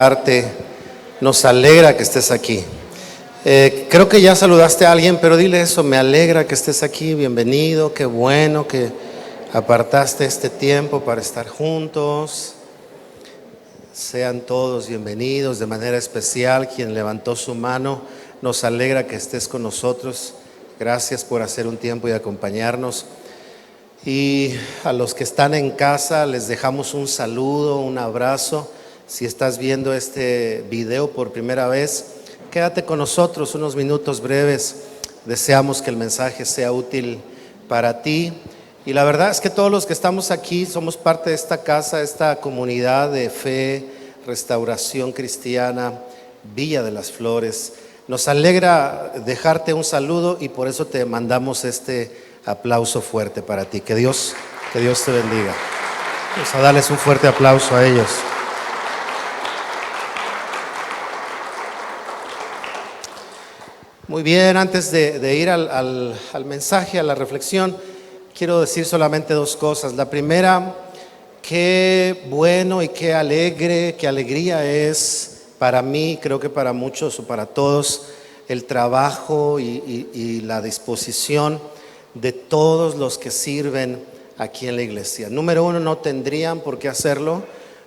Arte, nos alegra que estés aquí. Creo que ya saludaste a alguien, pero dile eso: me alegra que estés aquí, bienvenido, qué bueno que apartaste este tiempo para estar juntos. Sean todos bienvenidos, de manera especial quien levantó su mano. Nos alegra que estés con nosotros. Gracias por hacer un tiempo y acompañarnos. Y a los que están en casa les dejamos un saludo, un abrazo. Si estás viendo este video por primera vez, quédate con nosotros unos minutos breves. Deseamos que el mensaje sea útil para ti. Y la verdad es que todos los que estamos aquí somos parte de esta casa, esta comunidad de fe, restauración cristiana, Villa de las Flores. Nos alegra dejarte un saludo y por eso te mandamos este aplauso fuerte para ti. Que Dios te bendiga. Vamos a darles un fuerte aplauso a ellos. Muy bien, antes de ir al mensaje, a la reflexión, quiero decir solamente dos cosas. La primera, qué bueno y qué alegría es para mí, creo que para muchos o para todos, el trabajo y la disposición de todos los que sirven aquí en la iglesia. Número uno, no tendrían por qué hacerlo,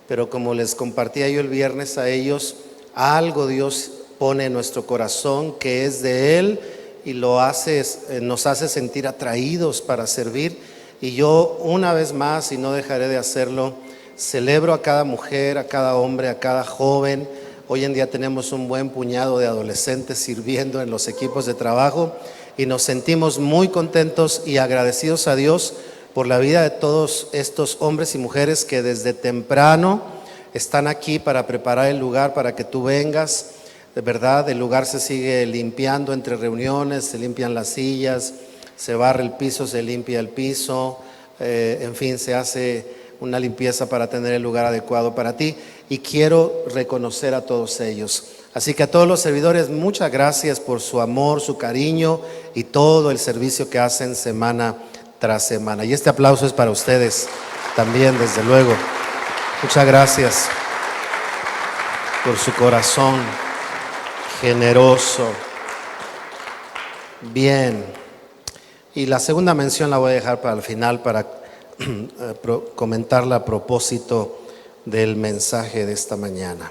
pero como les compartía yo el viernes a ellos, algo Dios pone en nuestro corazón que es de Él y nos hace sentir atraídos para servir. Y yo una vez más, y no dejaré de hacerlo, celebro a cada mujer, a cada hombre, a cada joven. Hoy en día tenemos un buen puñado de adolescentes sirviendo en los equipos de trabajo y nos sentimos muy contentos y agradecidos a Dios por la vida de todos estos hombres y mujeres que desde temprano están aquí para preparar el lugar para que tú vengas. De verdad, el lugar se sigue limpiando entre reuniones, se limpian las sillas, se barre el piso, se limpia el piso, en fin, se hace una limpieza para tener el lugar adecuado para ti. Y quiero reconocer a todos ellos. Así que a todos los servidores, muchas gracias por su amor, su cariño y todo el servicio que hacen semana tras semana. Y este aplauso es para ustedes también, desde luego. Muchas gracias por su corazón generoso. Bien. Y la segunda mención la voy a dejar para el final para comentarla a propósito del mensaje de esta mañana.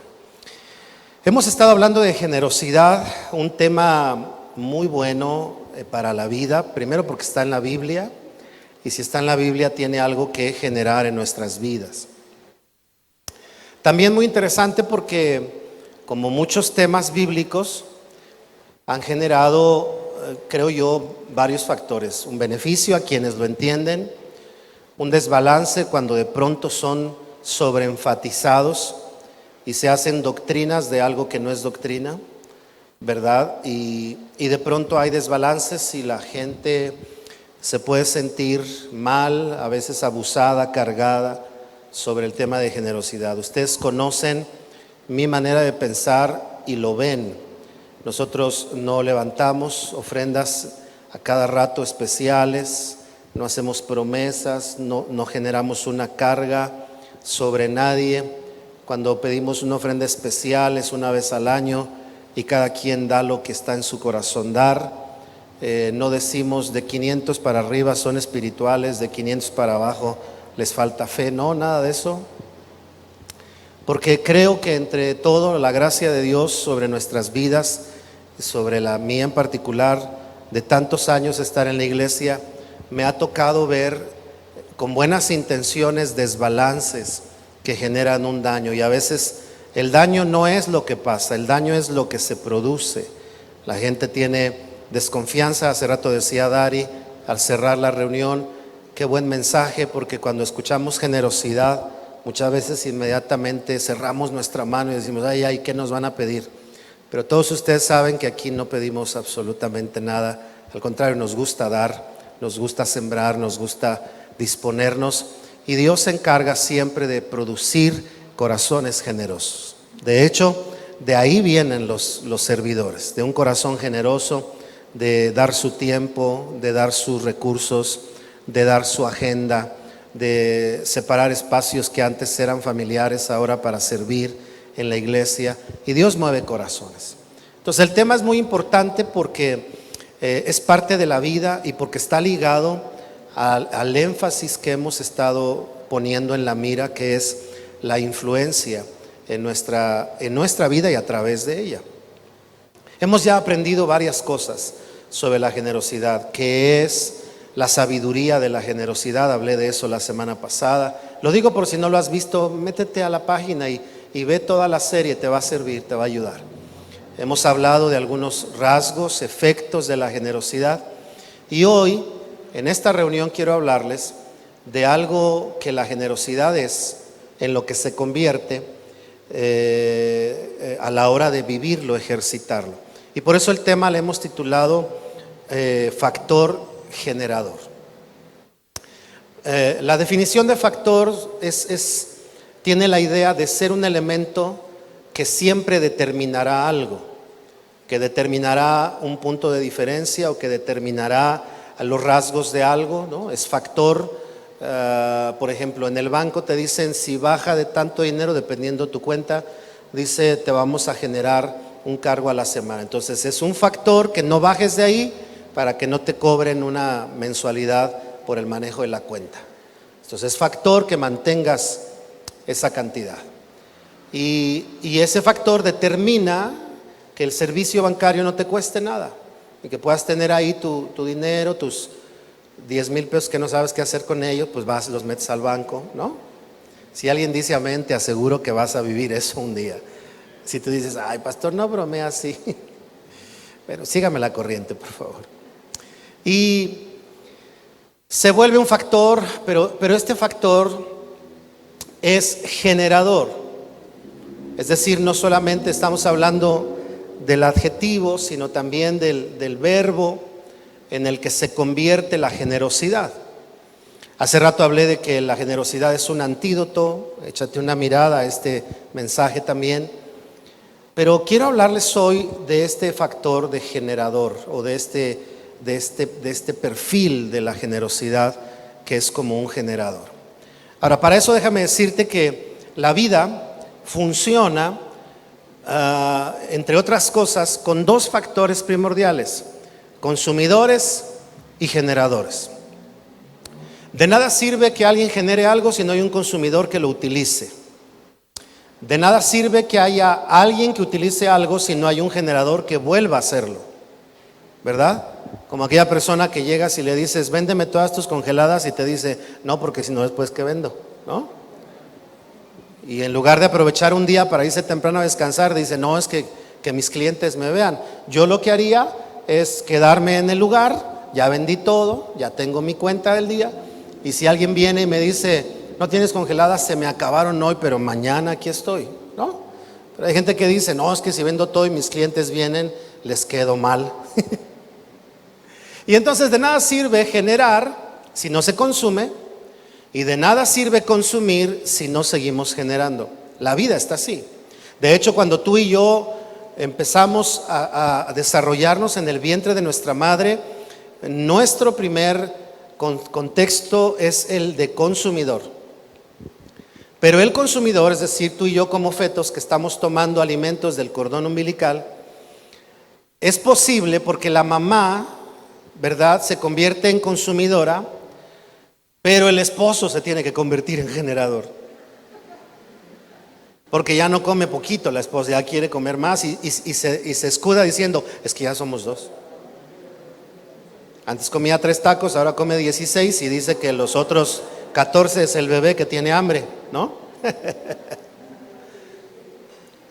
Hemos estado hablando de generosidad, un tema muy bueno para la vida, primero porque está en la Biblia, y si está en la Biblia tiene algo que generar en nuestras vidas. También muy interesante porque, como muchos temas bíblicos, han generado, creo yo, varios factores. Un beneficio a quienes lo entienden, un desbalance cuando de pronto son sobreenfatizados y se hacen doctrinas de algo que no es doctrina, ¿verdad? Y de pronto hay desbalances y la gente se puede sentir mal, a veces abusada, cargada sobre el tema de generosidad. Ustedes conocen mi manera de pensar y lo ven. Nosotros no levantamos ofrendas a cada rato especiales, no hacemos promesas, no generamos una carga sobre nadie. Cuando pedimos una ofrenda especial es una vez al año y cada quien da lo que está en su corazón dar. No decimos de 500 para arriba son espirituales, de 500 para abajo les falta fe. No, nada de eso. Porque creo que entre todo la gracia de Dios sobre nuestras vidas, sobre la mía en particular, de tantos años estar en la iglesia, me ha tocado ver con buenas intenciones desbalances que generan un daño. Y a veces el daño no es lo que pasa, el daño es lo que se produce. La gente tiene desconfianza. Hace rato decía Dari al cerrar la reunión, qué buen mensaje, porque cuando escuchamos generosidad muchas veces inmediatamente cerramos nuestra mano y decimos, ay, ¿qué nos van a pedir? Pero todos ustedes saben que aquí no pedimos absolutamente nada. Al contrario, nos gusta dar, nos gusta sembrar, nos gusta disponernos. Y Dios se encarga siempre de producir corazones generosos. De hecho, de ahí vienen los servidores, de un corazón generoso, de dar su tiempo, de dar sus recursos, de dar su agenda, de separar espacios que antes eran familiares ahora para servir en la iglesia, y Dios mueve corazones. Entonces el tema es muy importante porque es parte de la vida y porque está ligado al énfasis que hemos estado poniendo en la mira, que es la influencia en nuestra vida y a través de ella. Hemos ya aprendido varias cosas sobre la generosidad, que es la sabiduría de la generosidad. Hablé de eso la semana pasada. Lo digo por si no lo has visto, métete a la página y ve toda la serie, te va a servir, te va a ayudar. Hemos hablado de algunos rasgos, efectos de la generosidad, y hoy en esta reunión quiero hablarles de algo que la generosidad es, en lo que se convierte a la hora de vivirlo, ejercitarlo. Y por eso el tema le hemos titulado factor generador. La definición de factor tiene la idea de ser un elemento que siempre determinará algo, que determinará un punto de diferencia o que determinará los rasgos de algo, ¿no? Es factor. Por ejemplo, en el banco te dicen, si baja de tanto dinero, dependiendo tu cuenta, dice, te vamos a generar un cargo a la semana. Entonces es un factor que no bajes de ahí para que no te cobren una mensualidad por el manejo de la cuenta. Entonces es factor que mantengas esa cantidad. Y ese factor determina que el servicio bancario no te cueste nada y que puedas tener ahí tu dinero, tus 10,000 pesos que no sabes qué hacer con ellos, pues vas y los metes al banco, ¿no? Si alguien dice amén, te aseguro que vas a vivir eso un día. Si tú dices, ay, pastor, no bromea así, pero sígame la corriente, por favor. Y se vuelve un factor, pero este factor es generador. Es decir, no solamente estamos hablando del adjetivo, sino también del verbo en el que se convierte la generosidad. Hace rato hablé de que la generosidad es un antídoto. Échate una mirada a este mensaje también. Pero quiero hablarles hoy de este factor de generador, o de este perfil de la generosidad, que es como un generador. Ahora, para eso déjame decirte que la vida funciona, entre otras cosas, con dos factores primordiales: consumidores y generadores. De nada sirve que alguien genere algo si no hay un consumidor que lo utilice. De nada sirve que haya alguien que utilice algo si no hay un generador que vuelva a hacerlo, ¿verdad? Como aquella persona que llegas y le dices, véndeme todas tus congeladas, y te dice, no, porque si no después ¿qué vendo? ¿No? Y en lugar de aprovechar un día para irse temprano a descansar, dice, no, es que mis clientes me vean. Yo lo que haría es quedarme en el lugar, ya vendí todo, ya tengo mi cuenta del día, y si alguien viene y me dice, no tienes congeladas, se me acabaron hoy, pero mañana aquí estoy, ¿no? Pero hay gente que dice, no, es que si vendo todo y mis clientes vienen, les quedo mal. Y entonces de nada sirve generar si no se consume, y de nada sirve consumir si no seguimos generando. La vida está así. De hecho, cuando tú y yo empezamos a desarrollarnos en el vientre de nuestra madre, nuestro primer contexto es el de consumidor. Pero el consumidor, es decir, tú y yo como fetos que estamos tomando alimentos del cordón umbilical, es posible porque la mamá, ¿verdad?, se convierte en consumidora, pero el esposo se tiene que convertir en generador. Porque ya no come poquito la esposa, ya quiere comer más y se escuda diciendo, es que ya somos dos. Antes comía 3 tacos, ahora come 16 y dice que los otros 14 es el bebé que tiene hambre, ¿no?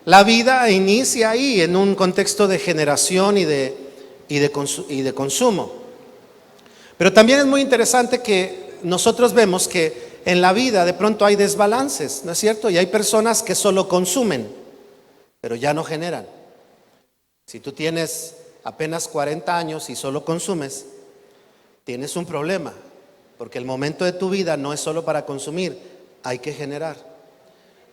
La vida inicia ahí en un contexto de generación y de consumo. Pero también es muy interesante que nosotros vemos que en la vida de pronto hay desbalances, ¿no es cierto? Y hay personas que solo consumen, pero ya no generan. Si tú tienes apenas 40 años y solo consumes, tienes un problema, porque el momento de tu vida no es solo para consumir, hay que generar.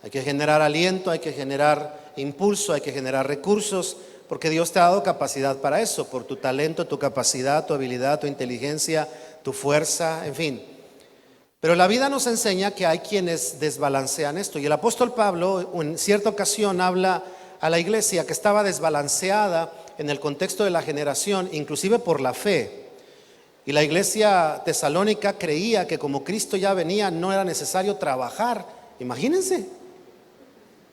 Hay que generar aliento, hay que generar impulso, hay que generar recursos, porque Dios te ha dado capacidad para eso, por tu talento, tu capacidad, tu habilidad, tu inteligencia, tu fuerza, en fin. Pero la vida nos enseña que hay quienes desbalancean esto. Y el apóstol Pablo en cierta ocasión habla a la iglesia que estaba desbalanceada en el contexto de la generación, inclusive por la fe. Y la iglesia tesalónica creía que como Cristo ya venía, no era necesario trabajar. Imagínense.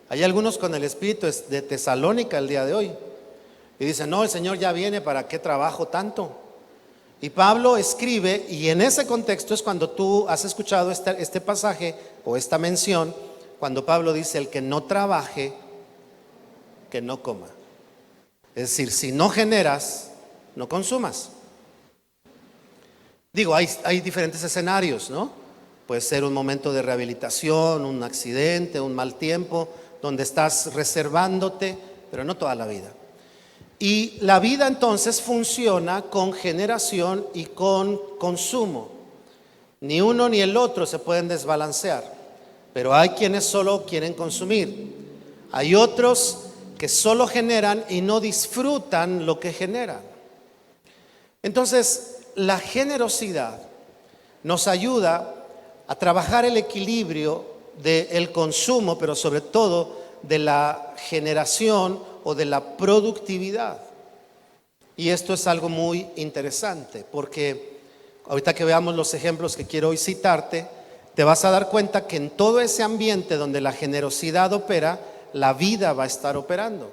Hay algunos con el espíritu de Tesalónica el día de hoy. Y dicen, no, el Señor ya viene, ¿para qué trabajo tanto? Y Pablo escribe, y en ese contexto es cuando tú has escuchado este pasaje o esta mención, cuando Pablo dice, el que no trabaje, que no coma. Es decir, si no generas, no consumas. Digo, hay diferentes escenarios, ¿no? Puede ser un momento de rehabilitación, un accidente, un mal tiempo, donde estás reservándote, pero no toda la vida. Y la vida entonces funciona con generación y con consumo. Ni uno ni el otro se pueden desbalancear, pero hay quienes solo quieren consumir. Hay otros que solo generan y no disfrutan lo que generan. Entonces, la generosidad nos ayuda a trabajar el equilibrio del consumo, pero sobre todo de la generación o de la productividad. Y esto es algo muy interesante, porque ahorita que veamos los ejemplos que quiero hoy citarte, te vas a dar cuenta que en todo ese ambiente donde la generosidad opera, la vida va a estar operando.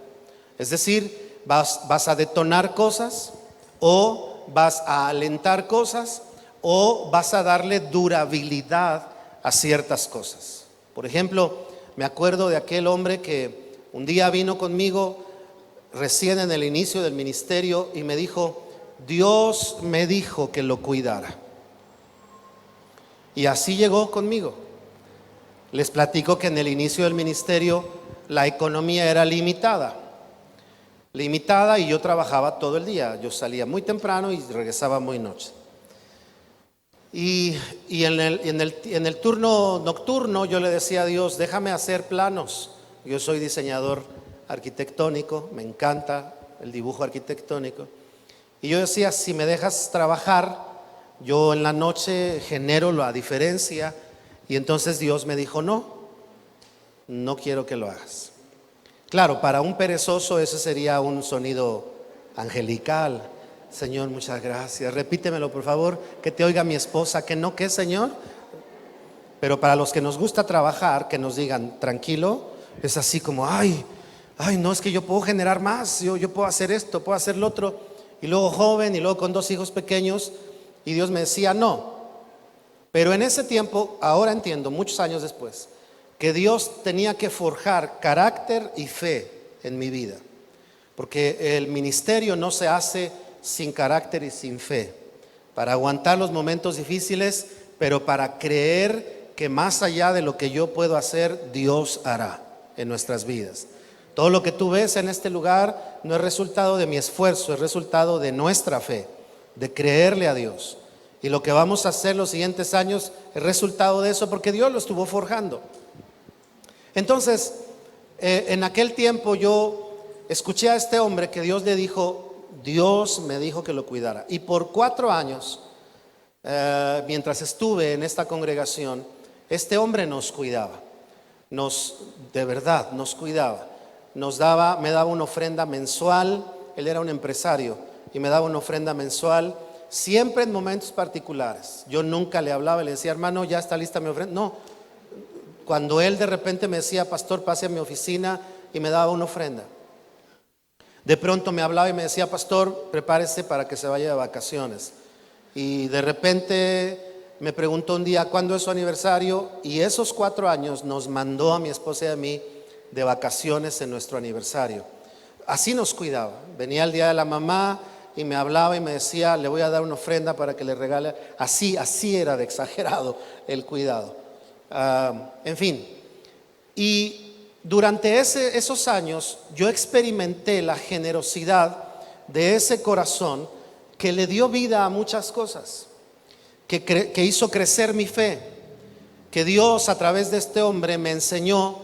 Es decir, vas a detonar cosas, o vas a alentar cosas, o vas a darle durabilidad a ciertas cosas. Por ejemplo, me acuerdo de aquel hombre que un día vino conmigo recién en el inicio del ministerio y me dijo, Dios me dijo que lo cuidara. Y así llegó conmigo. Les platico que en el inicio del ministerio la economía era limitada y yo trabajaba todo el día. Yo salía muy temprano y regresaba muy noche. Y en el turno nocturno yo le decía a Dios, déjame hacer planos. Yo soy diseñador arquitectónico, me encanta el dibujo arquitectónico. Y yo decía, si me dejas trabajar, yo en la noche genero la diferencia. Y entonces Dios me dijo, no quiero que lo hagas. Claro, para un perezoso ese sería un sonido angelical. Señor, muchas gracias. Repítemelo, por favor, que te oiga mi esposa. ¿Que no qué, Señor? Pero para los que nos gusta trabajar, que nos digan, tranquilo, es así como, ay, no, es que yo puedo generar más, yo puedo hacer esto, puedo hacer lo otro. Y luego joven, y luego con 2 hijos pequeños, y Dios me decía, no. Pero en ese tiempo, ahora entiendo, muchos años después, que Dios tenía que forjar carácter y fe en mi vida. Porque el ministerio no se hace sin carácter y sin fe, para aguantar los momentos difíciles, pero para creer que más allá de lo que yo puedo hacer, Dios hará en nuestras vidas. Todo lo que tú ves en este lugar no es resultado de mi esfuerzo, es resultado de nuestra fe, de creerle a Dios. Y lo que vamos a hacer los siguientes años es resultado de eso, porque Dios lo estuvo forjando. Entonces, en aquel tiempo yo escuché a este hombre que Dios le dijo, Dios me dijo que lo cuidara. Y por 4 años, mientras estuve en esta congregación, este hombre nos cuidaba. De verdad, nos cuidaba. Me daba una ofrenda mensual. Él era un empresario y me daba una ofrenda mensual, siempre en momentos particulares. Yo nunca le hablaba y le decía, hermano, ya está lista mi ofrenda. No, cuando él de repente me decía, pastor, pase a mi oficina, y me daba una ofrenda. De pronto me hablaba y me decía, pastor, prepárese para que se vaya de vacaciones. Y de repente me preguntó un día, ¿cuándo es su aniversario? Y esos 4 años nos mandó a mi esposa y a mí de vacaciones en nuestro aniversario. Así nos cuidaba. Venía el día de la mamá y me hablaba y me decía, le voy a dar una ofrenda para que le regale. Así era de exagerado el cuidado. En fin. Y durante esos años yo experimenté la generosidad de ese corazón que le dio vida a muchas cosas, que hizo crecer mi fe, que Dios a través de este hombre me enseñó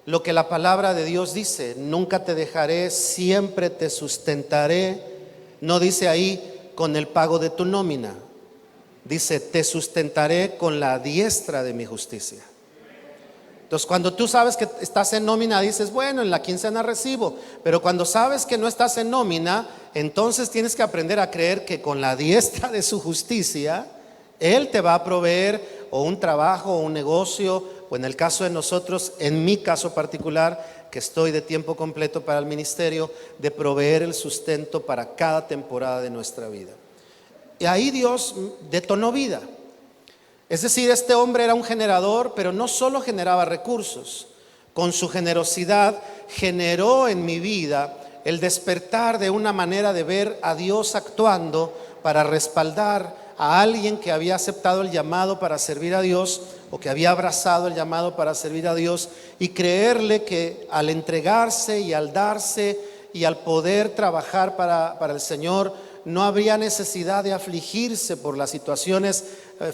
lo que la palabra de Dios dice: nunca te dejaré, siempre te sustentaré. No dice ahí con el pago de tu nómina, Dice, te sustentaré con la diestra de mi justicia. Entonces, cuando tú sabes que estás en nómina, dices, bueno, en la quincena recibo. Pero cuando sabes que no estás en nómina, entonces tienes que aprender a creer que con la diestra de su justicia, Él te va a proveer o un trabajo o un negocio, o en el caso de nosotros, en mi caso particular, que estoy de tiempo completo para el ministerio, de proveer el sustento para cada temporada de nuestra vida. Y ahí Dios detonó vida. Es decir, este hombre era un generador, pero no solo generaba recursos. Con su generosidad generó en mi vida el despertar de una manera de ver a Dios actuando para respaldar a alguien que había aceptado el llamado para servir a Dios, o que había abrazado el llamado para servir a Dios, y creerle que al entregarse y al darse y al poder trabajar para el Señor, no habría necesidad de afligirse por las situaciones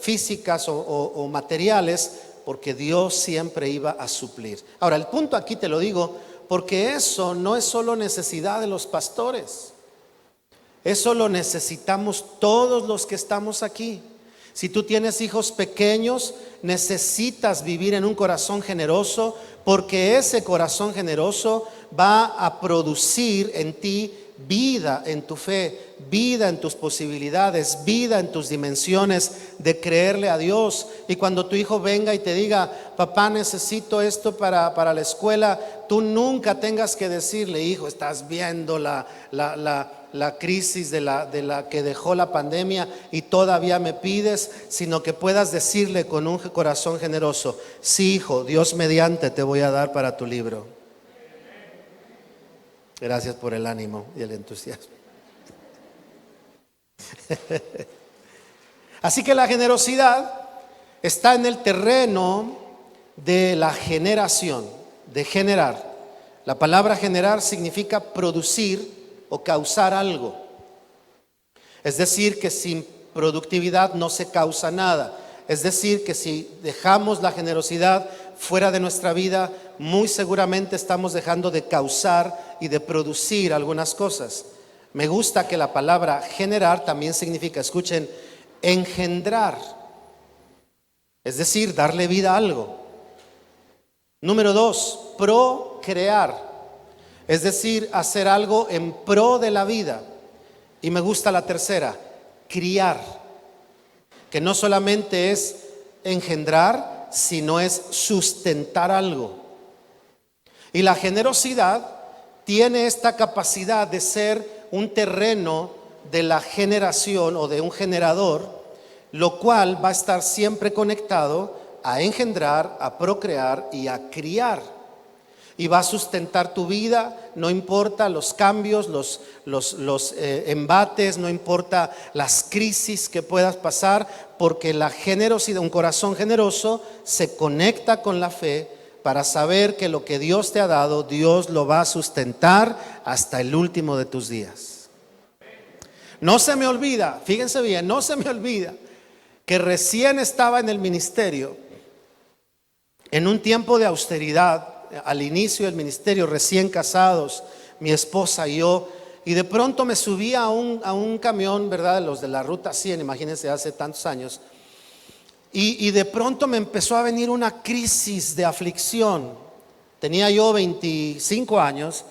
físicas o materiales, porque Dios siempre iba a suplir. Ahora, el punto aquí te lo digo porque eso no es solo necesidad de los pastores. Eso lo necesitamos todos los que estamos aquí. Si tú tienes hijos pequeños, necesitas vivir en un corazón generoso, porque ese corazón generoso va a producir en ti vida en tu fe, vida en tus posibilidades, vida en tus dimensiones de creerle a Dios. Y cuando tu hijo venga y te diga, papá, necesito esto para la escuela, tú nunca tengas que decirle, hijo, estás viendo la crisis de la que dejó la pandemia y todavía me pides, sino que puedas decirle con un corazón generoso, sí, hijo, Dios mediante te voy a dar para tu libro. Gracias por el ánimo y el entusiasmo. Así que la generosidad está en el terreno de la generación, de generar. La palabra generar significa producir o causar algo. Es decir, que sin productividad no se causa nada. Es decir, que si dejamos la generosidad fuera de nuestra vida, muy seguramente estamos dejando de causar y de producir algunas cosas. Me gusta que la palabra generar también significa, escuchen, engendrar. Es decir, darle vida a algo. Número 2, procrear. Es decir, hacer algo en pro de la vida. Y me gusta la tercera, criar. Que no solamente es engendrar, sino es sustentar algo. Y la generosidad tiene esta capacidad de ser un terreno de la generación o de un generador, lo cual va a estar siempre conectado a engendrar, a procrear y a criar. Y va a sustentar tu vida, no importa los cambios, los embates, no importa las crisis que puedas pasar, porque la generosidad, un corazón generoso se conecta con la fe para saber que lo que Dios te ha dado, Dios lo va a sustentar hasta el último de tus días. No se me olvida, fíjense bien, no se me olvida que recién estaba en el ministerio, en un tiempo de austeridad, al inicio del ministerio, recién casados, mi esposa y yo, y de pronto me subí a un camión, ¿verdad? Los de la Ruta 100, imagínense, hace tantos años. Y de pronto me empezó a venir una crisis de aflicción. Tenía yo 25 años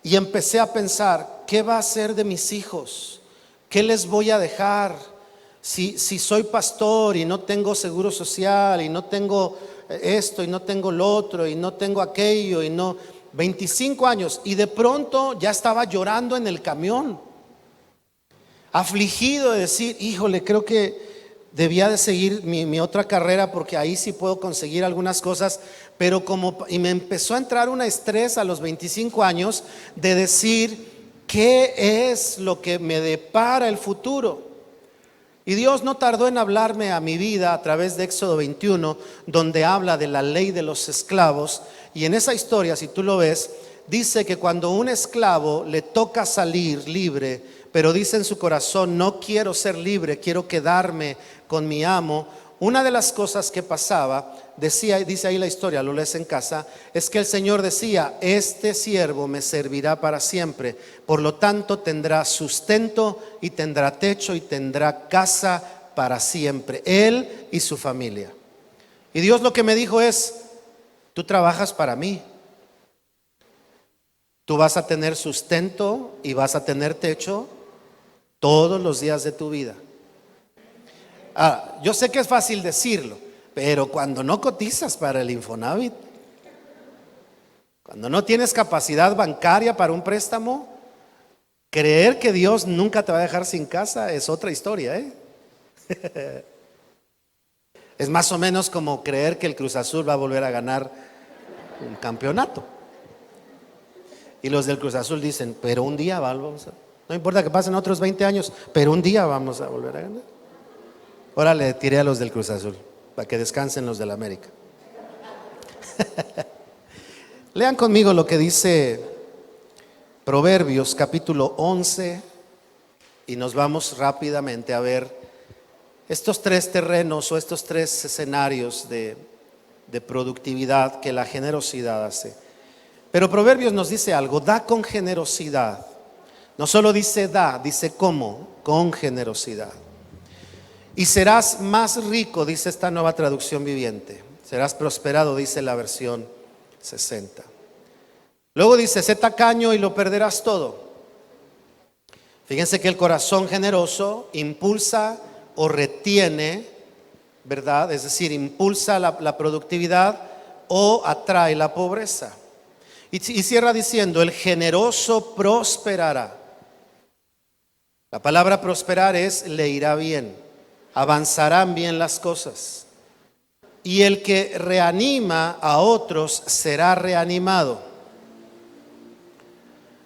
y empecé a pensar, ¿qué va a hacer de mis hijos? ¿Qué les voy a dejar? Si soy pastor y no tengo seguro social y no tengo esto y no tengo lo otro y no tengo aquello y no, 25 años, y de pronto ya estaba llorando en el camión, afligido de decir, híjole, creo que debía de seguir mi otra carrera porque ahí sí puedo conseguir algunas cosas, pero y me empezó a entrar un estrés a los 25 años de decir, ¿qué es lo que me depara el futuro? Y Dios no tardó en hablarme a mi vida a través de Éxodo 21, donde habla de la ley de los esclavos. Y en esa historia, si tú lo ves, dice que cuando un esclavo le toca salir libre, pero dice en su corazón, no quiero ser libre, quiero quedarme con mi amo, una de las cosas que pasaba, dice ahí la historia, lo lees en casa, es que el Señor decía, este siervo me servirá para siempre, por lo tanto tendrá sustento y tendrá techo y tendrá casa para siempre, él y su familia. Y Dios lo que me dijo es: tú trabajas para mí. Tú vas a tener sustento y vas a tener techo todos los días de tu vida. Yo sé que es fácil decirlo, pero cuando no cotizas para el Infonavit, cuando no tienes capacidad bancaria para un préstamo, creer que Dios nunca te va a dejar sin casa es otra historia, ¿eh? Es más o menos como creer que el Cruz Azul va a volver a ganar un campeonato. Y los del Cruz Azul dicen: pero un día vamos a, no importa que pasen otros 20 años, pero un día vamos a volver a ganar. Ahora le tiré a los del Cruz Azul para que descansen los del América. Lean conmigo lo que dice Proverbios capítulo 11 y nos vamos rápidamente a ver estos tres terrenos o estos tres escenarios de productividad que la generosidad hace. Pero Proverbios nos dice algo: da con generosidad. No solo dice da, dice cómo, con generosidad. Y serás más rico, dice esta nueva traducción viviente. Serás prosperado, dice la versión 60. Luego dice: sé tacaño y lo perderás todo. Fíjense que el corazón generoso impulsa o retiene, ¿verdad? Es decir, impulsa la productividad o atrae la pobreza. Y cierra diciendo: el generoso prosperará. La palabra prosperar es: le irá bien, avanzarán bien las cosas. Y el que reanima a otros será reanimado.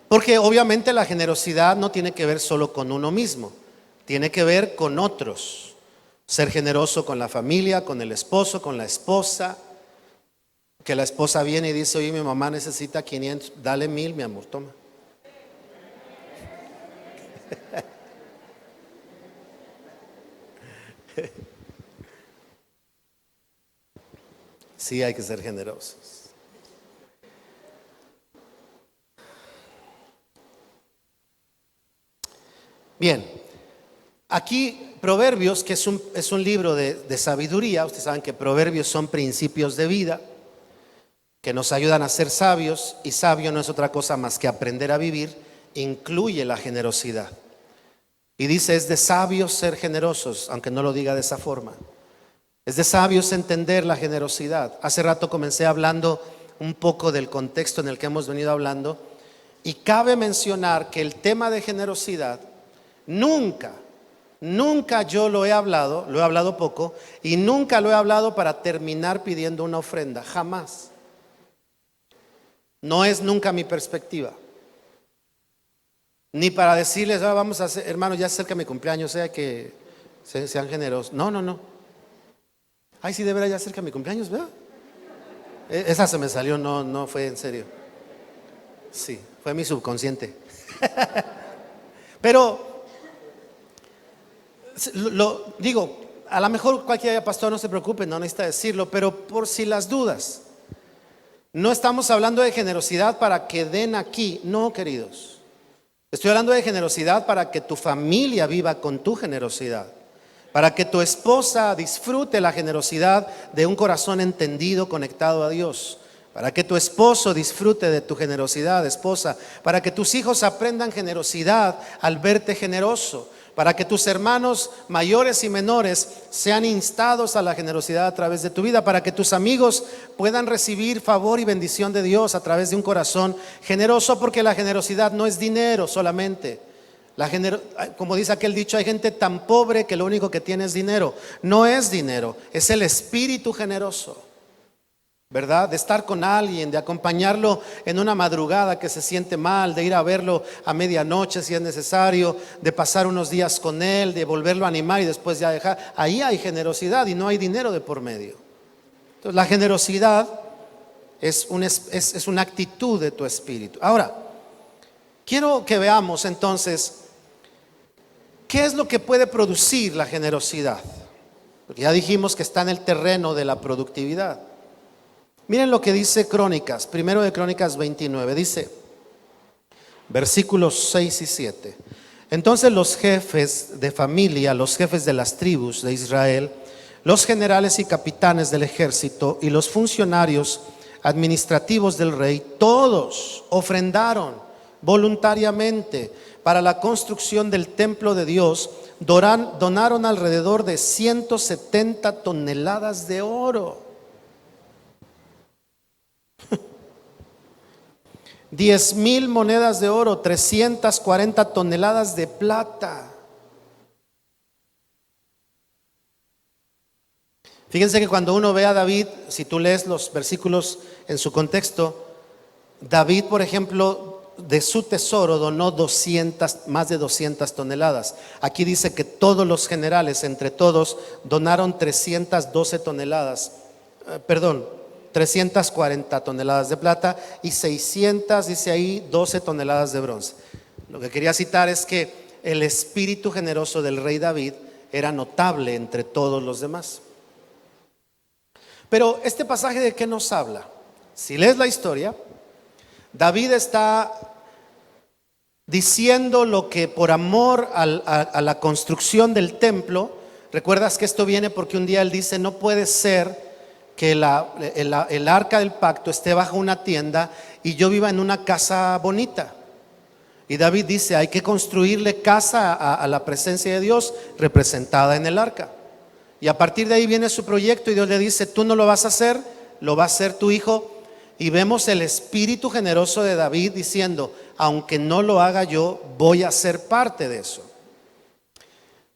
Porque obviamente la generosidad no tiene que ver solo con uno mismo, tiene que ver con otros. Ser generoso con la familia, con el esposo, con la esposa. Que la esposa viene y dice: oye, mi mamá necesita 500, dale 1000, mi amor, toma. Sí, hay que ser generosos. Bien, aquí Proverbios, que es un libro de sabiduría. Ustedes saben que Proverbios son principios de vida que nos ayudan a ser sabios, y sabio no es otra cosa más que aprender a vivir. Incluye la generosidad. Y dice: es de sabios ser generosos, aunque no lo diga de esa forma. Es de sabios entender la generosidad. Hace rato comencé hablando un poco del contexto en el que hemos venido hablando, y cabe mencionar que el tema de generosidad nunca yo lo he hablado poco, y nunca lo he hablado para terminar pidiendo una ofrenda, jamás. No es nunca mi perspectiva. Ni para decirles: vamos a hacer, hermanos, ya cerca mi cumpleaños, sea que sean generosos. No. Ay, sí, de verdad, ya cerca mi cumpleaños, ¿verdad? Esa se me salió, no fue en serio. Sí, fue mi subconsciente. Pero, lo digo, a lo mejor cualquier pastor, no se preocupe, no necesita decirlo, pero por si las dudas, no estamos hablando de generosidad para que den aquí, no, queridos. Estoy hablando de generosidad para que tu familia viva con tu generosidad, para que tu esposa disfrute la generosidad de un corazón entendido, conectado a Dios, para que tu esposo disfrute de tu generosidad, esposa, para que tus hijos aprendan generosidad al verte generoso, para que tus hermanos mayores y menores sean instados a la generosidad a través de tu vida, para que tus amigos puedan recibir favor y bendición de Dios a través de un corazón generoso, porque la generosidad no es dinero solamente. Como dice aquel dicho, hay gente tan pobre que lo único que tiene es dinero. No es dinero, es el espíritu generoso, ¿verdad? De estar con alguien, de acompañarlo en una madrugada que se siente mal, de ir a verlo a medianoche si es necesario, de pasar unos días con él, de volverlo a animar y después ya dejar. Ahí hay generosidad y no hay dinero de por medio. Entonces la generosidad es una actitud de tu espíritu. Ahora, quiero que veamos entonces qué es lo que puede producir la generosidad, porque ya dijimos que está en el terreno de la productividad. Miren lo que dice Crónicas, primero de Crónicas 29, dice, versículos 6 y 7. Entonces los jefes de familia, los jefes de las tribus de Israel, los generales y capitanes del ejército y los funcionarios administrativos del rey, todos ofrendaron voluntariamente para la construcción del templo de Dios. Donaron alrededor de 170 toneladas de oro, 10,000 monedas de oro, 340 toneladas de plata. Fíjense que cuando uno ve a David, si tú lees los versículos en su contexto, David, por ejemplo, de su tesoro donó más de 200 toneladas. Aquí dice que todos los generales, entre todos, donaron 312 toneladas, 340 toneladas de plata y 600, dice ahí, 12 toneladas de bronce. Lo que quería citar es que el espíritu generoso del rey David era notable entre todos los demás. Pero este pasaje, ¿de qué nos habla? Si lees la historia, David está diciendo lo que por amor a la construcción del templo. Recuerdas que esto viene porque un día él dice: no puede ser que el arca del pacto esté bajo una tienda y yo viva en una casa bonita. Y David dice: hay que construirle casa a la presencia de Dios representada en el arca. Y a partir de ahí viene su proyecto y Dios le dice: tú no lo vas a hacer, lo va a hacer tu hijo. Y vemos el espíritu generoso de David diciendo: aunque no lo haga yo, voy a ser parte de eso.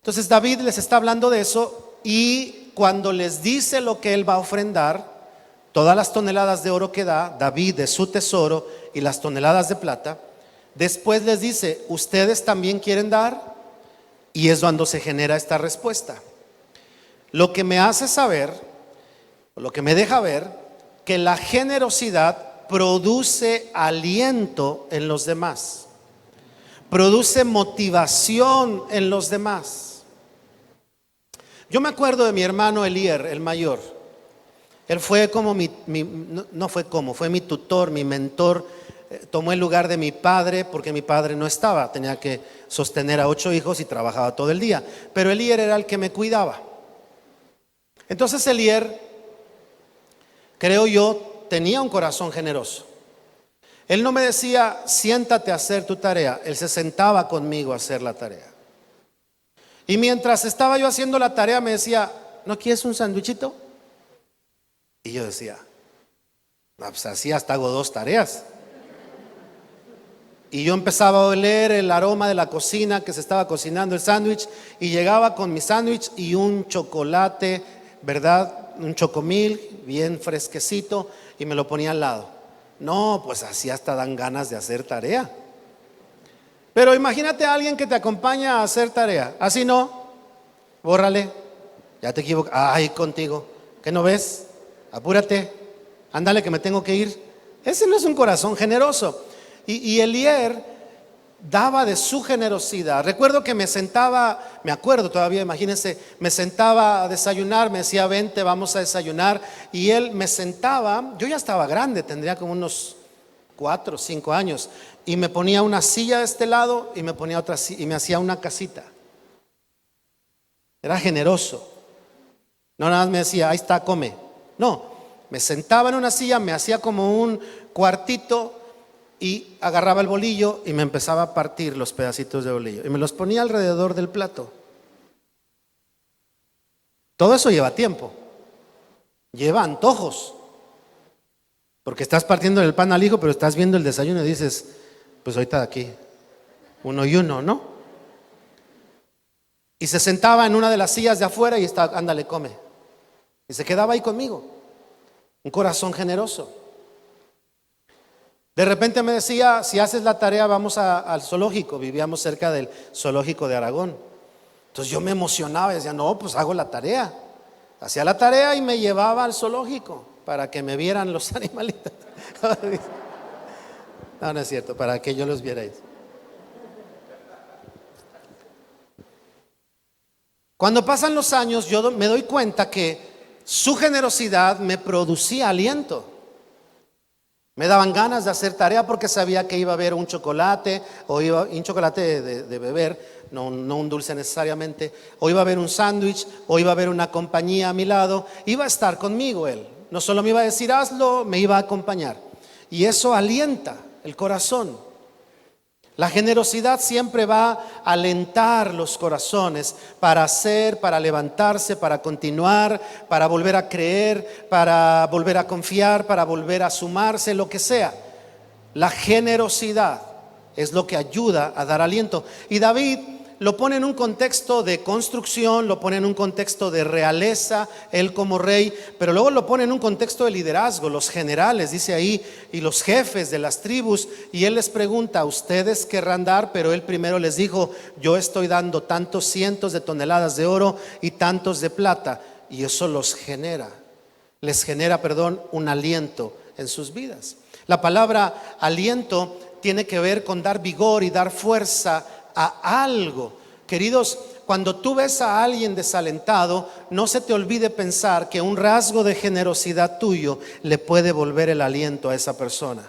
Entonces David les está hablando de eso, y cuando les dice lo que él va a ofrendar, todas las toneladas de oro que da David de su tesoro y las toneladas de plata, después les dice: ¿ustedes también quieren dar? Y es cuando se genera esta respuesta. Lo que me hace saber, lo que me deja ver, que la generosidad produce aliento en los demás, produce motivación en los demás. Yo me acuerdo de mi hermano Elier, el mayor. Él fue como fue mi tutor, mi mentor. Tomó el lugar de mi padre porque mi padre no estaba, tenía que sostener a 8 hijos y trabajaba todo el día. Pero Elier era el que me cuidaba. Entonces Elier, creo yo, tenía un corazón generoso. Él no me decía: siéntate a hacer tu tarea. Él se sentaba conmigo a hacer la tarea. Y mientras estaba yo haciendo la tarea me decía: ¿no quieres un sándwichito? Y yo decía: no, pues así hasta hago 2 tareas. Y yo empezaba a oler el aroma de la cocina, que se estaba cocinando el sándwich, y llegaba con mi sándwich y un chocolate, ¿verdad? Un chocomil bien fresquecito, y me lo ponía al lado. No, pues así hasta dan ganas de hacer tarea. Pero imagínate a alguien que te acompaña a hacer tarea. Así no, bórrale, ya te equivocas. Ay, contigo, ¿qué no ves? Apúrate, ándale que me tengo que ir. Ese no es un corazón generoso. Y Elier daba de su generosidad. Recuerdo que me acuerdo todavía, imagínense, me sentaba a desayunar, me decía: vente, vamos a desayunar. Y él me sentaba, yo ya estaba grande, tendría como unos 4 o 5 años, y me ponía una silla de este lado y me ponía otra y me hacía una casita. Era generoso. No nada más me decía: ahí está, come. No, me sentaba en una silla, me hacía como un cuartito y agarraba el bolillo y me empezaba a partir los pedacitos de bolillo y me los ponía alrededor del plato. Todo eso lleva tiempo, lleva antojos, porque estás partiendo el pan al hijo, pero estás viendo el desayuno y dices: pues ahorita de aquí, uno y uno, ¿no? Y se sentaba en una de las sillas de afuera y estaba: ándale, come. Y se quedaba ahí conmigo. Un corazón generoso. De repente me decía: si haces la tarea vamos al zoológico. Vivíamos cerca del zoológico de Aragón. Entonces yo me emocionaba y decía: no, pues hago la tarea. Hacía la tarea y me llevaba al zoológico para que me vieran los animalitos. No, no es cierto, para que yo los viera. Cuando pasan los años, yo me doy cuenta que su generosidad me producía aliento. Me daban ganas de hacer tarea porque sabía que iba a haber un chocolate, un chocolate de beber, no un dulce necesariamente, o iba a haber un sándwich, o iba a haber una compañía a mi lado. Iba a estar conmigo él. No solo me iba a decir hazlo, me iba a acompañar. Y eso alienta el corazón. La generosidad siempre va a alentar los corazones para hacer, para levantarse, para continuar, para volver a creer, para volver a confiar, para volver a sumarse, lo que sea. La generosidad es lo que ayuda a dar aliento. Y David lo pone en un contexto de construcción, lo pone en un contexto de realeza, él como rey, pero luego lo pone en un contexto de liderazgo, los generales, dice ahí, y los jefes de las tribus, y él les pregunta, ¿ustedes querrán dar? Pero él primero les dijo, yo estoy dando tantos cientos de toneladas de oro y tantos de plata, y eso les genera, un aliento en sus vidas. La palabra aliento tiene que ver con dar vigor y dar fuerza a algo. Queridos, cuando tú ves a alguien desalentado, no se te olvide pensar que un rasgo de generosidad tuyo le puede volver el aliento a esa persona.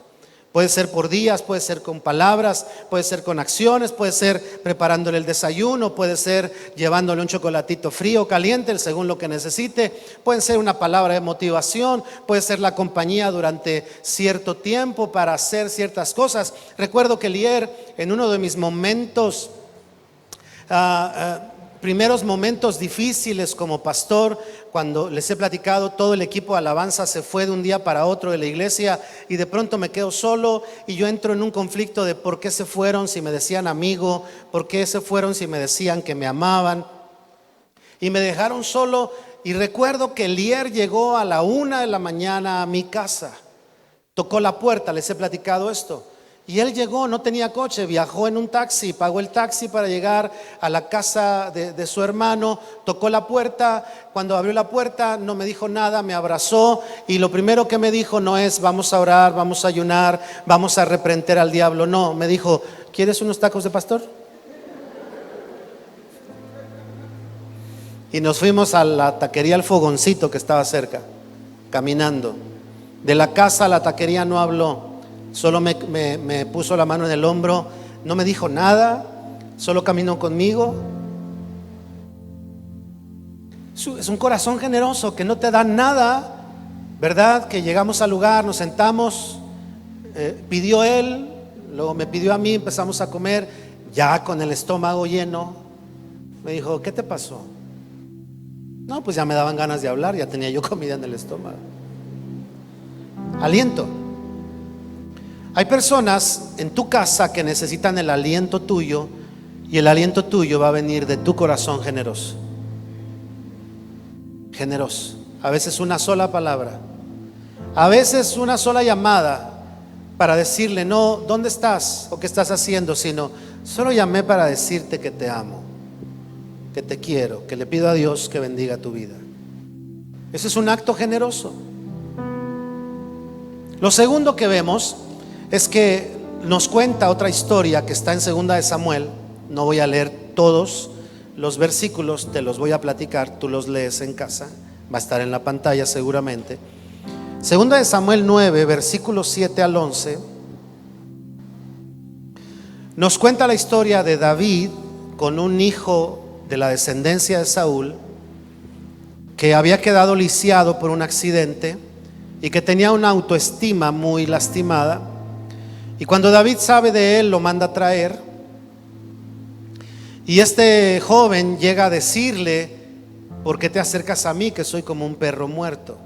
Puede ser por días, puede ser con palabras, puede ser con acciones, puede ser preparándole el desayuno, puede ser llevándole un chocolatito frío o caliente, según lo que necesite. Puede ser una palabra de motivación, puede ser la compañía durante cierto tiempo para hacer ciertas cosas. Recuerdo que Lier, en uno de mis momentos, primeros momentos difíciles como pastor, cuando les he platicado, todo el equipo de alabanza se fue de un día para otro de la iglesia y de pronto me quedo solo y yo entro en un conflicto de por qué se fueron si me decían amigo, por qué se fueron si me decían que me amaban, y me dejaron solo. Y recuerdo que Lier llegó a la 1 de la mañana a mi casa, tocó la puerta, les he platicado esto. Y él llegó, no tenía coche, viajó en un taxi, pagó el taxi para llegar a la casa de su hermano, tocó la puerta. Cuando abrió la puerta no me dijo nada, me abrazó y lo primero que me dijo no es vamos a orar, vamos a ayunar, vamos a reprender al diablo. No, me dijo, ¿quieres unos tacos de pastor? Y nos fuimos a la taquería El Fogoncito que estaba cerca, caminando. De la casa a la taquería no habló. Solo me puso la mano en el hombro, no me dijo nada, solo caminó conmigo. Es un corazón generoso que no te da nada, ¿verdad? Que llegamos al lugar, nos sentamos, pidió él, luego me pidió a mí, empezamos a comer, ya con el estómago lleno. Me dijo, ¿qué te pasó? No, pues ya me daban ganas de hablar, ya tenía yo comida en el estómago. Aliento. Hay personas en tu casa que necesitan el aliento tuyo y el aliento tuyo va a venir de tu corazón generoso. Generoso. A veces una sola palabra, a veces una sola llamada para decirle no, ¿dónde estás? O ¿qué estás haciendo? Sino, solo llamé para decirte que te amo, que te quiero, que le pido a Dios que bendiga tu vida. Ese es un acto generoso. Lo segundo que vemos es que nos cuenta otra historia que está en 2 de Samuel. No voy a leer todos los versículos, te los voy a platicar, tú los lees en casa, va a estar en la pantalla seguramente. 2 de Samuel 9, versículos 7 al 11, nos cuenta la historia de David con un hijo de la descendencia de Saúl que había quedado lisiado por un accidente y que tenía una autoestima muy lastimada. Y cuando David sabe de él, lo manda a traer. Y este joven llega a decirle, ¿por qué te acercas a mí que soy como un perro muerto?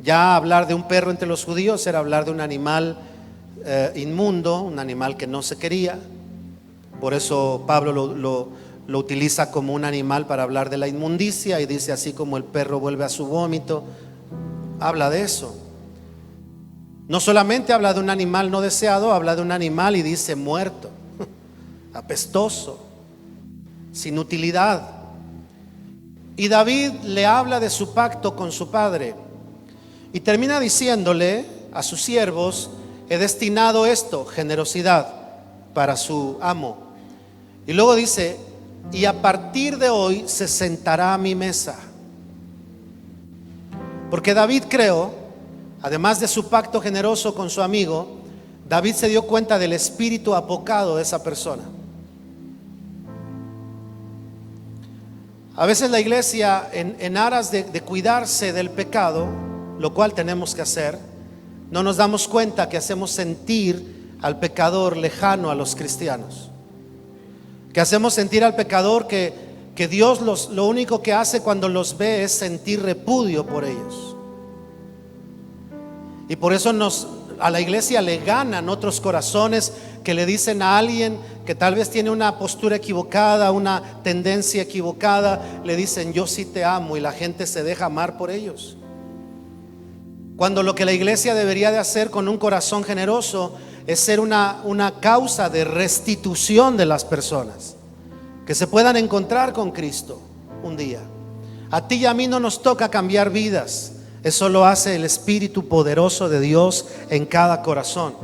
Ya hablar de un perro entre los judíos era hablar de un animal inmundo, un animal que no se quería. Por eso Pablo lo utiliza como un animal para hablar de la inmundicia y dice así como el perro vuelve a su vómito. Habla de eso. No solamente habla de un animal no deseado, habla de un animal y dice muerto, apestoso, sin utilidad. Y David le habla de su pacto con su padre y termina diciéndole a sus siervos, he destinado esto, generosidad, para su amo. Y luego dice, y a partir de hoy se sentará a mi mesa. Porque David creó, además de su pacto generoso con su amigo, David se dio cuenta del espíritu apocado de esa persona. A veces la iglesia, en aras de cuidarse del pecado, lo cual tenemos que hacer, no nos damos cuenta que hacemos sentir al pecador lejano a los cristianos, que hacemos sentir al pecador que Dios lo único que hace cuando los ve es sentir repudio por ellos. Y por eso a la iglesia le ganan otros corazones que le dicen a alguien que tal vez tiene una postura equivocada, una tendencia equivocada, le dicen yo sí te amo, y la gente se deja amar por ellos. Cuando lo que la iglesia debería de hacer con un corazón generoso es ser una causa de restitución de las personas, que se puedan encontrar con Cristo un día. A ti y a mí no nos toca cambiar vidas, eso lo hace el Espíritu poderoso de Dios en cada corazón.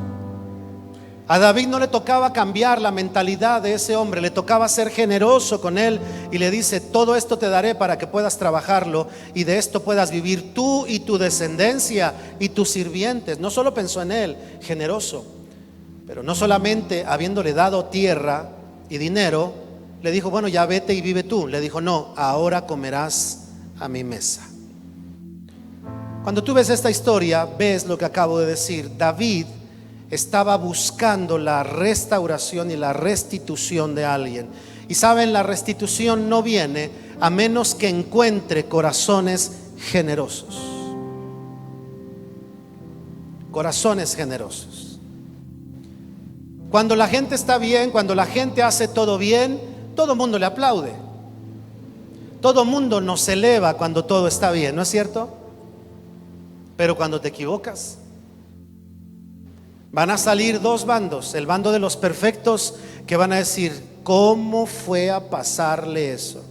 A David no le tocaba cambiar la mentalidad de ese hombre, le tocaba ser generoso con él, y le dice: todo esto te daré para que puedas trabajarlo y de esto puedas vivir tú y tu descendencia y tus sirvientes. No solo pensó en él, generoso, pero no solamente habiéndole dado tierra y dinero, le dijo: bueno, ya vete y vive tú. Le dijo: no, ahora comerás a mi mesa. Cuando tú ves esta historia, ves lo que acabo de decir. David estaba buscando la restauración y la restitución de alguien. Y saben, la restitución no viene a menos que encuentre corazones generosos. Corazones generosos. Cuando la gente está bien, cuando la gente hace todo bien, todo el mundo le aplaude. Todo el mundo nos eleva cuando todo está bien, ¿no es cierto? Pero cuando te equivocas, van a salir dos bandos: el bando de los perfectos, que van a decir: ¿cómo fue a pasarle eso?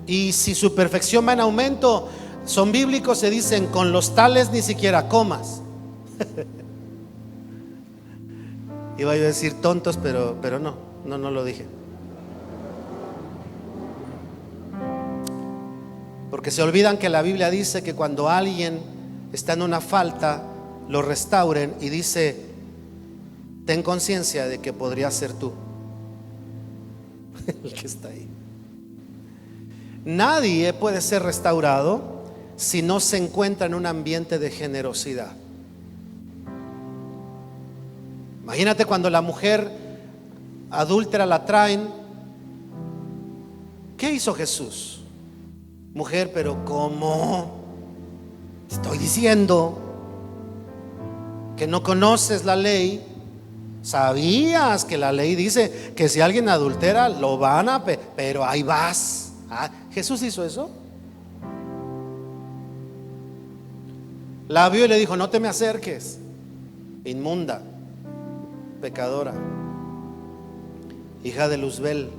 Y si su perfección va en aumento, son bíblicos, se dicen: con los tales ni siquiera comas. Iba yo a decir tontos, pero no lo dije. Porque se olvidan que la Biblia dice que cuando alguien está en una falta, lo restauren, y dice: ten conciencia de que podría ser tú el que está ahí. Nadie puede ser restaurado si no se encuentra en un ambiente de generosidad. Imagínate cuando la mujer adúltera la traen. ¿Qué hizo Jesús? Mujer, pero ¿cómo? Estoy diciendo que no conoces la ley. Sabías que la ley dice que si alguien adultera lo van a pero ahí vas. ¿Jesús hizo eso? La vio y le dijo: no te me acerques, inmunda, pecadora, hija de Luzbel.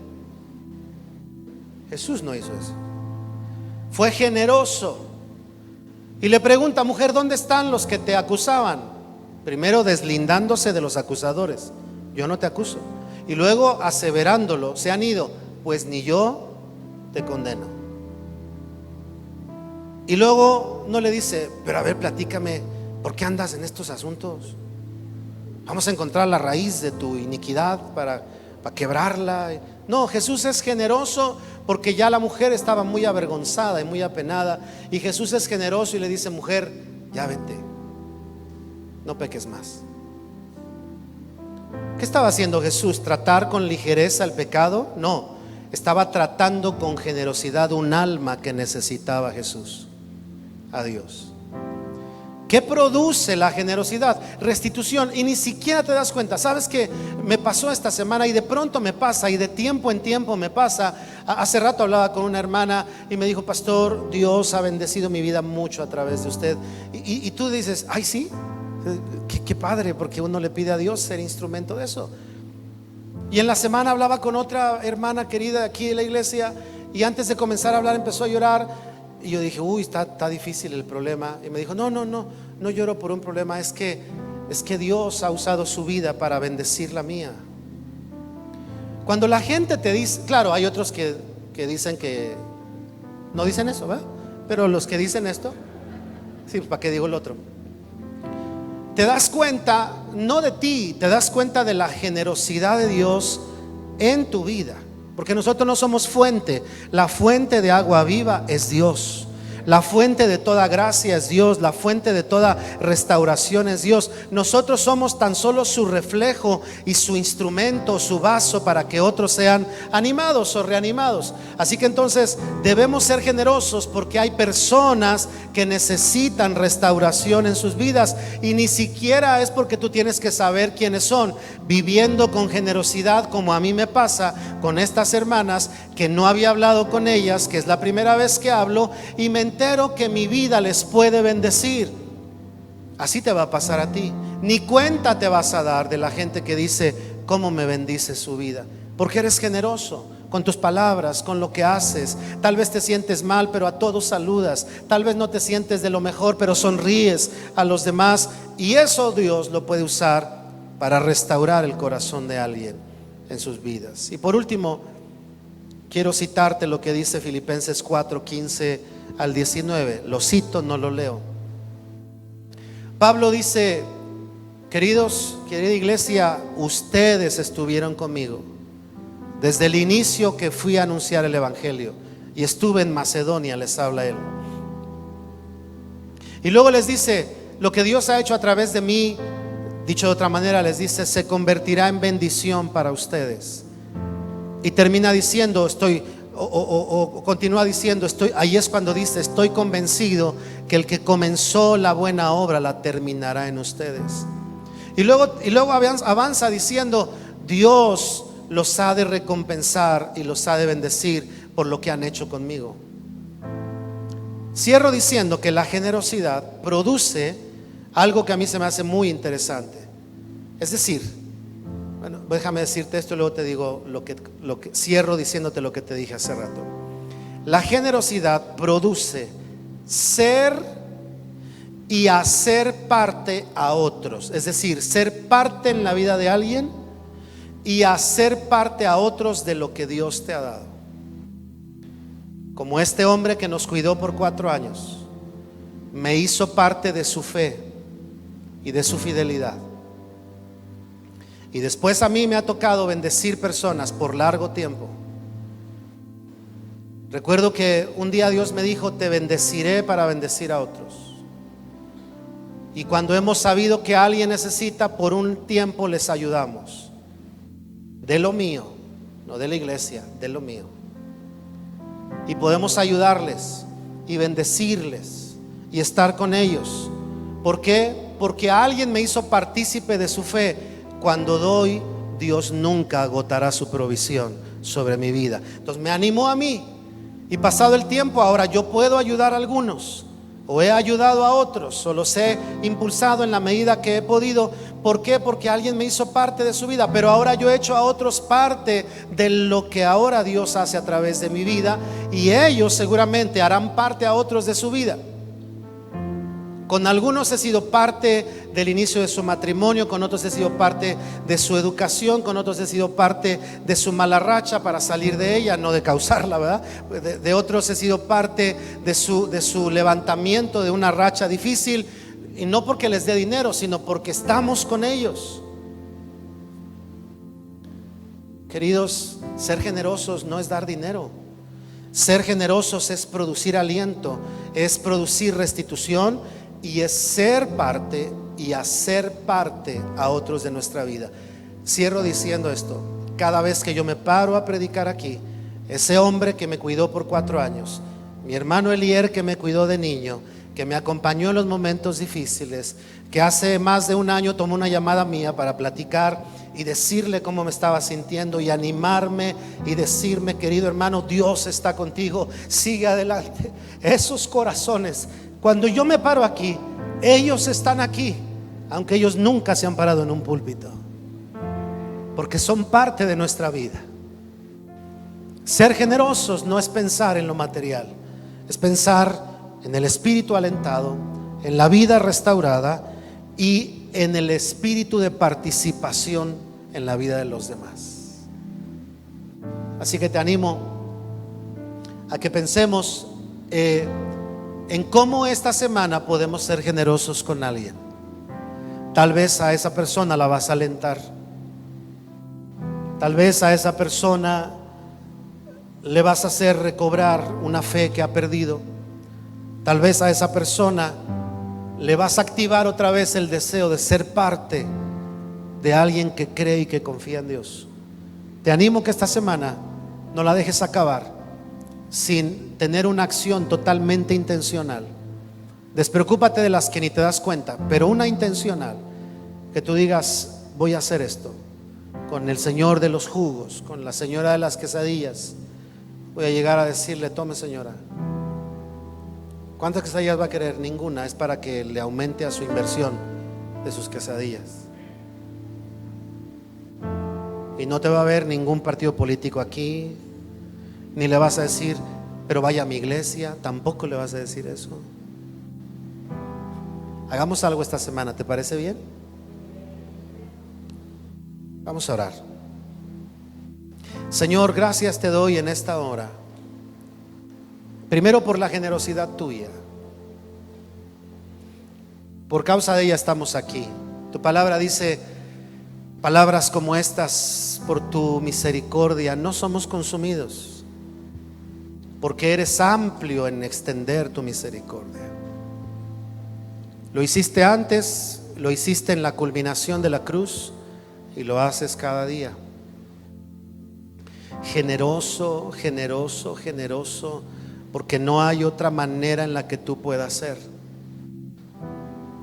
Jesús no hizo eso. Fue generoso. Y le pregunta: mujer, ¿dónde están los que te acusaban? Primero deslindándose de los acusadores: yo no te acuso. Y luego aseverándolo: se han ido, pues ni yo te condeno. Y luego no le dice: pero a ver, platícame, ¿por qué andas en estos asuntos? Vamos a encontrar la raíz de tu iniquidad para quebrarla. No, Jesús es generoso porque ya la mujer estaba muy avergonzada y muy apenada, y Jesús es generoso y le dice: mujer, ya vete, no peques más. ¿Qué estaba haciendo Jesús? ¿Tratar con ligereza el pecado? No, estaba tratando con generosidad un alma que necesitaba Jesús, a Dios. ¿Qué produce la generosidad? Restitución. Y ni siquiera te das cuenta. ¿Sabes qué me pasó esta semana? Y de pronto me pasa, y de tiempo en tiempo me pasa. Hace rato hablaba con una hermana y me dijo: pastor, Dios ha bendecido mi vida mucho a través de usted. Y tú dices: ay, sí, qué padre, porque uno le pide a Dios ser instrumento de eso. Y en la semana hablaba con otra hermana querida aquí en la iglesia, y antes de comenzar a hablar empezó a llorar. Y yo dije: uy, está difícil el problema. Y me dijo: no lloro por un problema, es que Dios ha usado su vida para bendecir la mía. Cuando la gente te dice, claro, hay otros que dicen que no dicen eso, ¿verdad? Pero los que dicen esto, Sí, ¿para qué digo el otro? Te das cuenta, no de ti, te das cuenta de la generosidad de Dios en tu vida. Porque nosotros no somos fuente. La fuente de agua viva es Dios. La fuente de toda gracia es Dios. La fuente de toda restauración es Dios. Nosotros somos tan solo su reflejo y su instrumento, su vaso para que otros sean animados o reanimados. Así que entonces debemos ser generosos, porque hay personas que necesitan restauración en sus vidas, y ni siquiera es porque tú tienes que saber quiénes son. Viviendo con generosidad, como a mí me pasa con estas hermanas, que no había hablado con ellas, que es la primera vez que hablo, y me entero que mi vida les puede bendecir. Así te va a pasar a ti. Ni cuenta te vas a dar de la gente que dice cómo me bendice su vida, porque eres generoso con tus palabras, con lo que haces. Tal vez te sientes mal, pero a todos saludas. Tal vez no te sientes de lo mejor, pero sonríes a los demás, y eso Dios lo puede usar para restaurar el corazón de alguien en sus vidas. Y por último, quiero citarte lo que dice Filipenses 4:15 al 19. Lo cito, no lo leo. Pablo dice: queridos, querida iglesia, ustedes estuvieron conmigo desde el inicio que fui a anunciar el evangelio, y estuve en Macedonia, les habla él. Y luego les dice: lo que Dios ha hecho a través de mí, dicho de otra manera, les dice, se convertirá en bendición para ustedes. Y termina diciendo, continúa diciendo, ahí es cuando dice: estoy convencido que el que comenzó la buena obra la terminará en ustedes. Y luego avanza diciendo: Dios los ha de recompensar y los ha de bendecir por lo que han hecho conmigo. Cierro diciendo que la generosidad produce algo que a mí se me hace muy interesante. Es decir, bueno, déjame decirte esto y luego te digo lo que cierro diciéndote lo que te dije hace rato. La generosidad produce ser y hacer parte a otros. Es decir, ser parte en la vida de alguien y hacer parte a otros de lo que Dios te ha dado. Como este hombre que nos cuidó por 4 años, me hizo parte de su fe y de su fidelidad. Y después a mí me ha tocado bendecir personas por largo tiempo. Recuerdo que un día Dios me dijo: te bendeciré para bendecir a otros. Y cuando hemos sabido que alguien necesita, por un tiempo les ayudamos. De lo mío, no de la iglesia, de lo mío. Y podemos ayudarles y bendecirles y estar con ellos. ¿Por qué? Porque alguien me hizo partícipe de su fe. Cuando doy, Dios nunca agotará su provisión sobre mi vida. Entonces me animó a mí, y pasado el tiempo, ahora yo puedo ayudar a algunos, o he ayudado a otros, o los he impulsado en la medida que he podido. ¿Por qué? Porque alguien me hizo parte de su vida, pero ahora yo he hecho a otros parte de lo que ahora Dios hace a través de mi vida, y ellos seguramente harán parte a otros de su vida. Con algunos he sido parte del inicio de su matrimonio, con otros he sido parte de su educación, con otros he sido parte de su mala racha para salir de ella, no de causarla, ¿verdad? De otros he sido parte de su levantamiento de una racha difícil, y no porque les dé dinero, sino porque estamos con ellos. Queridos, ser generosos no es dar dinero. Ser generosos es producir aliento, es producir restitución, y es ser parte y hacer parte a otros de nuestra vida. Cierro diciendo esto: cada vez que yo me paro a predicar aquí, ese hombre que me cuidó por 4 años, mi hermano Elier que me cuidó de niño, que me acompañó en los momentos difíciles, que hace más de 1 año tomó una llamada mía para platicar y decirle cómo me estaba sintiendo y animarme y decirme: querido hermano, Dios está contigo, sigue adelante. Esos corazones, cuando yo me paro aquí, ellos están aquí, aunque ellos nunca se han parado en un púlpito, porque son parte de nuestra vida. Ser generosos no es pensar en lo material, es pensar en el espíritu alentado, en la vida restaurada y en el espíritu de participación en la vida de los demás. Así que te animo a que pensemos en cómo esta semana podemos ser generosos con alguien. Tal vez a esa persona la vas a alentar. Tal vez a esa persona le vas a hacer recobrar una fe que ha perdido. Tal vez a esa persona le vas a activar otra vez el deseo de ser parte de alguien que cree y que confía en Dios. Te animo que esta semana no la dejes acabar sin tener una acción totalmente intencional. Despreocúpate de las que ni te das cuenta, pero una intencional, que tú digas: voy a hacer esto con el señor de los jugos, con la señora de las quesadillas. Voy a llegar a decirle: tome, señora, ¿cuántas quesadillas va a querer? Ninguna, es para que le aumente a su inversión de sus quesadillas. Y no te va a ver ningún partido político aquí, ni le vas a decir: pero vaya a mi iglesia. Tampoco le vas a decir eso. Hagamos algo esta semana, ¿te parece bien? Vamos a orar. Señor, gracias te doy en esta hora. Primero por la generosidad tuya. Por causa de ella estamos aquí. Tu palabra dice palabras como estas: por tu misericordia no somos consumidos, porque eres amplio en extender tu misericordia. Lo hiciste antes, lo hiciste en la culminación de la cruz y lo haces cada día. Generoso, generoso, generoso, porque no hay otra manera en la que tú puedas ser.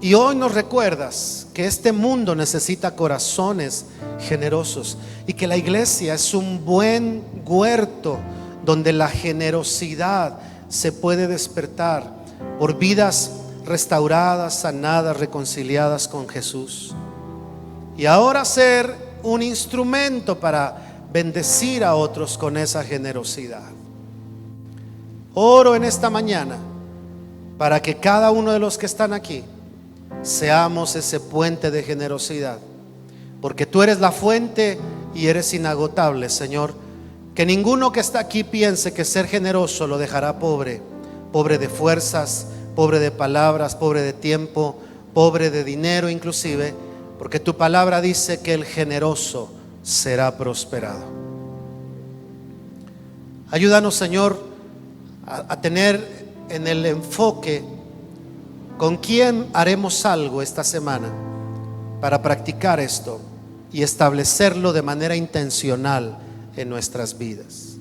Y hoy nos recuerdas que este mundo necesita corazones generosos y que la iglesia es un buen huerto donde la generosidad se puede despertar por vidas restauradas, sanadas, reconciliadas con Jesús. Y ahora ser un instrumento para bendecir a otros con esa generosidad. Oro en esta mañana para que cada uno de los que están aquí seamos ese puente de generosidad, porque tú eres la fuente y eres inagotable, Señor. Que ninguno que está aquí piense que ser generoso lo dejará pobre, pobre de fuerzas, pobre de palabras, pobre de tiempo, pobre de dinero inclusive, porque tu palabra dice que el generoso será prosperado. Ayúdanos, Señor, a tener en el enfoque con quién haremos algo esta semana para practicar esto y establecerlo de manera intencional en nuestras vidas.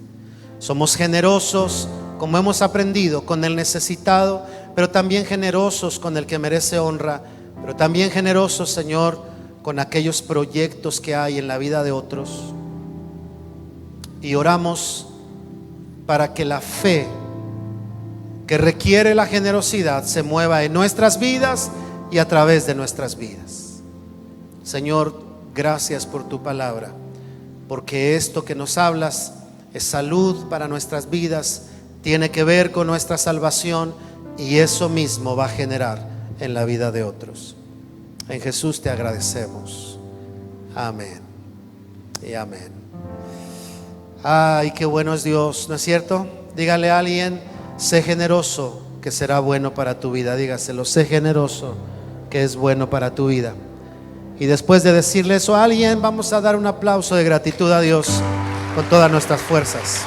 Somos generosos, como hemos aprendido, con el necesitado, pero también generosos con el que merece honra, pero también generosos, Señor, con aquellos proyectos que hay en la vida de otros. Y oramos para que la fe que requiere la generosidad se mueva en nuestras vidas y a través de nuestras vidas. Señor, gracias por tu palabra, porque esto que nos hablas es salud para nuestras vidas, tiene que ver con nuestra salvación, y eso mismo va a generar en la vida de otros. En Jesús te agradecemos. Amén y amén. Ay, qué bueno es Dios, ¿no es cierto? Dígale a alguien: sé generoso, que será bueno para tu vida. Dígaselo: sé generoso, que es bueno para tu vida. Y después de decirle eso a alguien, vamos a dar un aplauso de gratitud a Dios con todas nuestras fuerzas.